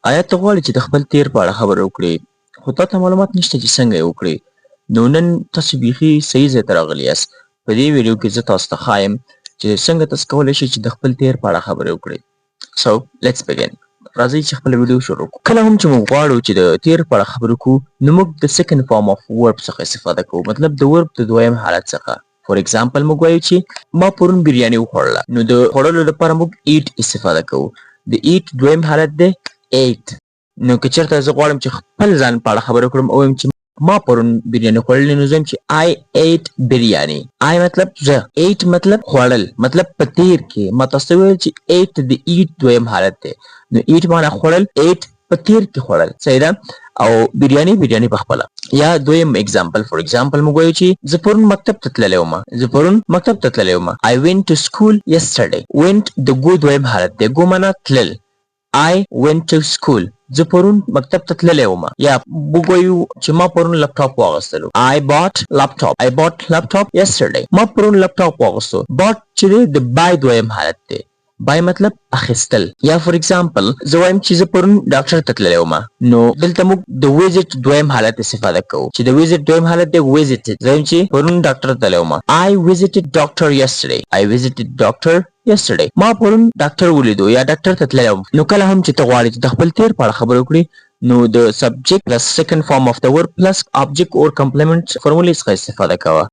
آیا ته غواړې چې د خپل تېر په اړه خبرې وکړې خو تا ته معلومات نشته چې څنګه یې وکړې؟ نو نن تاسو بیخي صحیح ځای ته راغلي یاست. په دې ویډیو کې زه تاسو ته ښایم چې څنګه تاسو کولی شئ چې د خپل تېر په اړه خبرې وکړئ. So let's begin. راځئ چې خپله ویډیو شروع کړو. کله هم چې موږ غواړو چې د تېر په اړه خبرې وکړو نو موږ د second form of verb څخه استفاده کوو، مطلب د verb د دویم حالت څخه. فور ایگزامپل موږ وایو چې ما پرون بریاني وخوړله، نو د خوړلو لپاره موږ eat استفاده کوو. د eat دویم حالت دی ate. نو که چېرته زه غواړم چې خپل ځان په اړه خبرې وکړم او وایم چې ما پرون بریاني خوړلې، نو زه وایم چې I ate بریاني. I مطلب زه، ate مطلب خوړل، مطلب په تېر کې ما تاسو ته وویل چې ate د eat دویم حالت دی. نو eat معنا خوړل، ate په تېر کې خوړل، صحیح ده؟ او بریاني په خپله. یا دویم اگزامپل، فور ایگزامپل موږ وایو چې زه پرون مکتب ته تللی وم. I went to school yesterday. went د go دویم حالت دی. go معنا تلل. I went to school. زه پرون مکتب ته تللی وم. یا موږ وایو چې ما پرون لپټاپ واغوستلو. I bought laptop yesterday. ما پرون لپټاپ واغوستو. bought چې دی د buy دویم حالت دی. buy مطلب اخیستل. یا فور ایگزامپل زه وایم چې زه پرون ډاکټر ته تللی وم، نو دلته موږ د visit دویم حالت استفاده کوو چې د visit دویم حالت دی visited. زه وایم چې پرون ډاکټر ته تللی وم. I visited doctor yesterday. ما پرون ډاکټر ولیدو یا ډاکټر ته تللی وم. نو کله هم چې ته غواړې چې د خپل تېر په اړه خبرې وکړې نو د subject plus second form of the verb plus object or complement فورمولې څخه استفاده کوه.